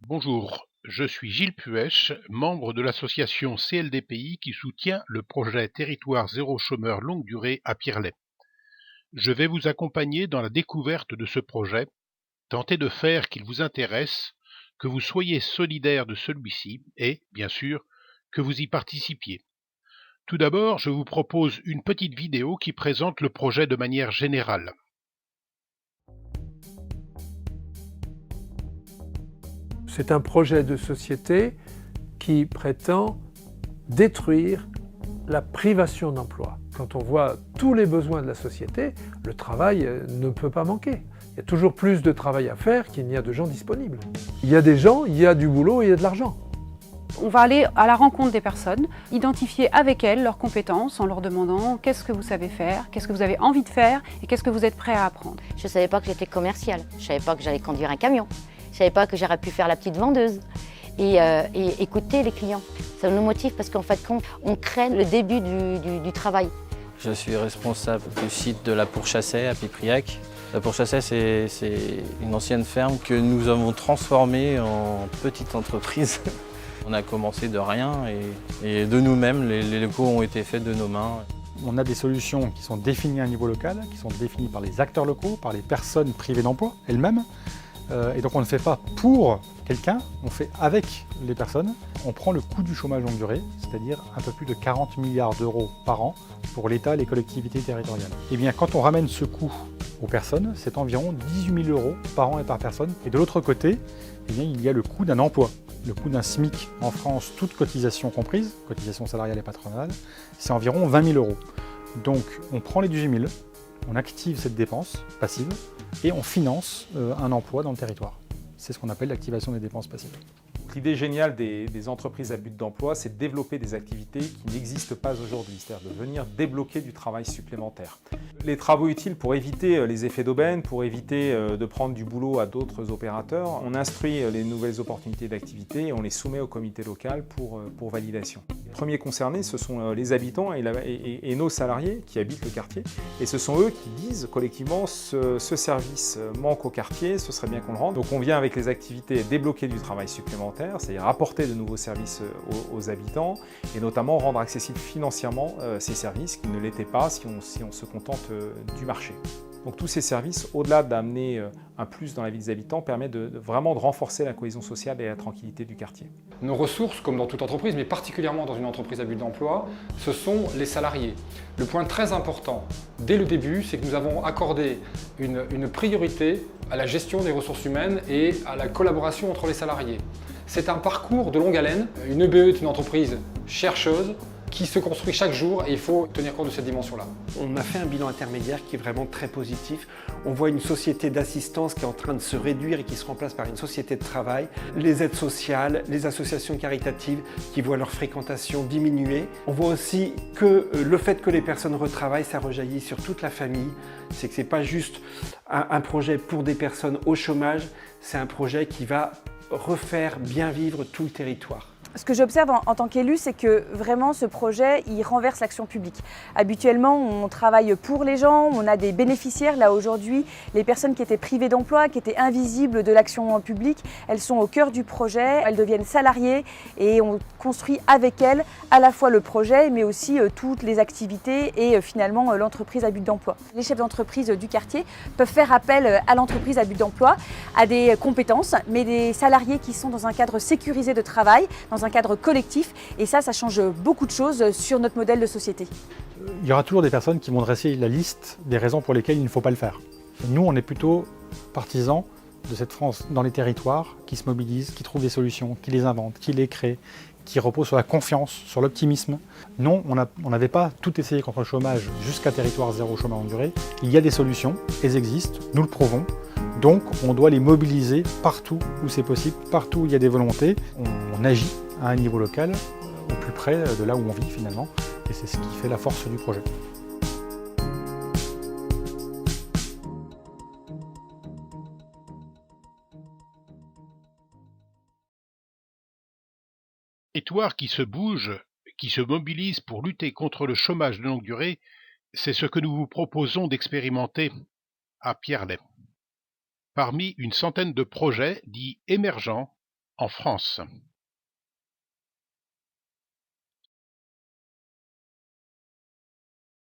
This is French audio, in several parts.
Bonjour, je suis Gilles Puech, membre de l'association CLDPI qui soutient le projet Territoire zéro chômeur longue durée à Pierrelaye. Je vais vous accompagner dans la découverte de ce projet, tenter de faire qu'il vous intéresse, que vous soyez solidaire de celui-ci et, bien sûr, que vous y participiez. Tout d'abord, je vous propose une petite vidéo qui présente le projet de manière générale. C'est un projet de société qui prétend détruire la privation d'emploi. Quand on voit tous les besoins de la société, le travail ne peut pas manquer. Il y a toujours plus de travail à faire qu'il n'y a de gens disponibles. Il y a des gens, il y a du boulot, il y a de l'argent. On va aller à la rencontre des personnes, identifier avec elles leurs compétences en leur demandant qu'est-ce que vous savez faire, qu'est-ce que vous avez envie de faire et qu'est-ce que vous êtes prêt à apprendre. Je ne savais pas que j'étais commerciale, je ne savais pas que j'allais conduire un camion, je ne savais pas que j'aurais pu faire la petite vendeuse et écouter les clients. Ça nous motive parce qu'en fait, on crée le début du travail. Je suis responsable du site de la Pourchassais à Pipriac. La Pourchassais, c'est une ancienne ferme que nous avons transformée en petite entreprise. On a commencé de rien et de nous-mêmes, les locaux ont été faits de nos mains. On a des solutions qui sont définies à un niveau local, qui sont définies par les acteurs locaux, par les personnes privées d'emploi elles-mêmes. Et donc on ne fait pas pour quelqu'un, on fait avec les personnes. On prend le coût du chômage longue durée, c'est-à-dire un peu plus de 40 milliards d'euros par an pour l'État et les collectivités territoriales. Et bien quand on ramène ce coût aux personnes, c'est environ 18 000 euros par an et par personne. Et de l'autre côté, eh bien, il y a le coût d'un emploi. Le coût d'un SMIC en France, toute cotisation comprise, cotisation salariale et patronale, c'est environ 20 000 euros. Donc on prend les 18 000, on active cette dépense passive et on finance un emploi dans le territoire. C'est ce qu'on appelle l'activation des dépenses passives. L'idée géniale des entreprises à but d'emploi, c'est de développer des activités qui n'existent pas aujourd'hui, c'est-à-dire de venir débloquer du travail supplémentaire. Les travaux utiles pour éviter les effets d'aubaine, pour éviter de prendre du boulot à d'autres opérateurs, on instruit les nouvelles opportunités d'activité et on les soumet au comité local pour validation. Les premiers concernés, ce sont les habitants et nos salariés qui habitent le quartier. Et ce sont eux qui disent collectivement ce service manque au quartier, ce serait bien qu'on le rende. Donc on vient avec les activités débloquer du travail supplémentaire, c'est-à-dire apporter de nouveaux services aux habitants et notamment rendre accessibles financièrement ces services qui ne l'étaient pas si on se contente du marché. Donc tous ces services, au-delà d'amener un plus dans la vie des habitants, permettent vraiment de renforcer la cohésion sociale et la tranquillité du quartier. Nos ressources, comme dans toute entreprise, mais particulièrement dans une entreprise à but d'emploi, ce sont les salariés. Le point très important, dès le début, c'est que nous avons accordé une priorité à la gestion des ressources humaines et à la collaboration entre les salariés. C'est un parcours de longue haleine. Une EBE est une entreprise chercheuse qui se construit chaque jour et il faut tenir compte de cette dimension-là. On a fait un bilan intermédiaire qui est vraiment très positif. On voit une société d'assistance qui est en train de se réduire et qui se remplace par une société de travail. Les aides sociales, les associations caritatives qui voient leur fréquentation diminuer. On voit aussi que le fait que les personnes retravaillent, ça rejaillit sur toute la famille. C'est que ce n'est pas juste un projet pour des personnes au chômage, c'est un projet qui va refaire bien vivre tout le territoire. Ce que j'observe en tant qu'élu, c'est que vraiment ce projet, il renverse l'action publique. Habituellement, on travaille pour les gens, on a des bénéficiaires. Là aujourd'hui, les personnes qui étaient privées d'emploi, qui étaient invisibles de l'action publique, elles sont au cœur du projet, elles deviennent salariées et on construit avec elles à la fois le projet, mais aussi toutes les activités et finalement l'entreprise à but d'emploi. Les chefs d'entreprise du quartier peuvent faire appel à l'entreprise à but d'emploi, à des compétences, mais des salariés qui sont dans un cadre sécurisé de travail, dans un cadre collectif, et ça change beaucoup de choses sur notre modèle de société. Il y aura toujours des personnes qui vont dresser la liste des raisons pour lesquelles il ne faut pas le faire. Nous, on est plutôt partisans de cette France dans les territoires qui se mobilisent, qui trouvent des solutions, qui les inventent, qui les créent, qui reposent sur la confiance, sur l'optimisme. Non, on n'avait pas tout essayé contre le chômage jusqu'à Territoire zéro chômeur longue durée. Il y a des solutions, elles existent, nous le prouvons. Donc on doit les mobiliser partout où c'est possible, partout où il y a des volontés. On agit à un niveau local, au plus près de là où on vit finalement, et c'est ce qui fait la force du projet. Territoire qui se bouge, qui se mobilise pour lutter contre le chômage de longue durée, c'est ce que nous vous proposons d'expérimenter à Pierrelaye. Parmi une centaine de projets dits émergents en France.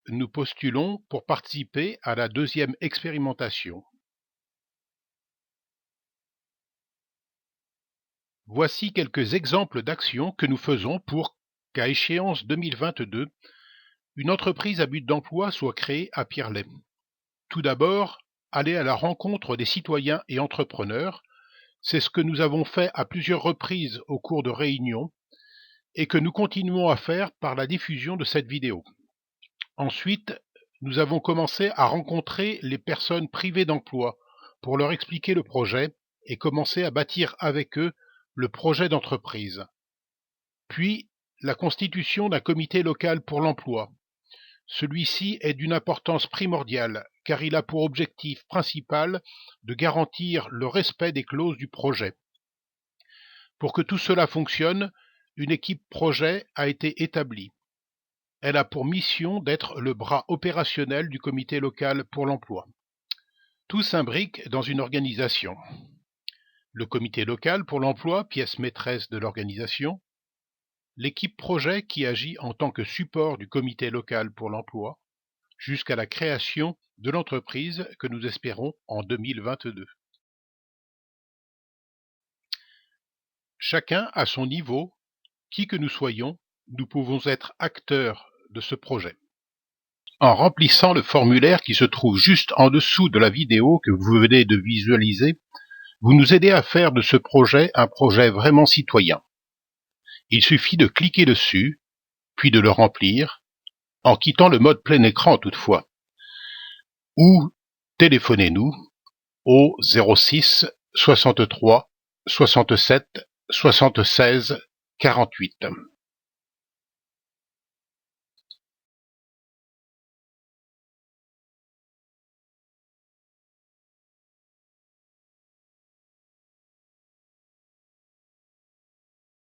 Nous postulons pour participer à la deuxième expérimentation. Voici quelques exemples d'actions que nous faisons pour qu'à échéance 2022, une entreprise à but d'emploi soit créée à Pierrelet. Tout d'abord, aller à la rencontre des citoyens et entrepreneurs. C'est ce que nous avons fait à plusieurs reprises au cours de réunions et que nous continuons à faire par la diffusion de cette vidéo. Ensuite, nous avons commencé à rencontrer les personnes privées d'emploi pour leur expliquer le projet et commencer à bâtir avec eux le projet d'entreprise. Puis, la constitution d'un comité local pour l'emploi. Celui-ci est d'une importance primordiale car il a pour objectif principal de garantir le respect des clauses du projet. Pour que tout cela fonctionne, une équipe projet a été établie. Elle a pour mission d'être le bras opérationnel du comité local pour l'emploi. Tout s'imbrique dans une organisation. Le comité local pour l'emploi, pièce maîtresse de l'organisation, l'équipe projet qui agit en tant que support du comité local pour l'emploi, jusqu'à la création de l'entreprise que nous espérons en 2022. Chacun à son niveau, qui que nous soyons, nous pouvons être acteurs de ce projet. En remplissant le formulaire qui se trouve juste en dessous de la vidéo que vous venez de visualiser, vous nous aidez à faire de ce projet un projet vraiment citoyen. Il suffit de cliquer dessus, puis de le remplir, en quittant le mode plein écran toutefois. Ou téléphonez-nous au 06 63 67 76 48.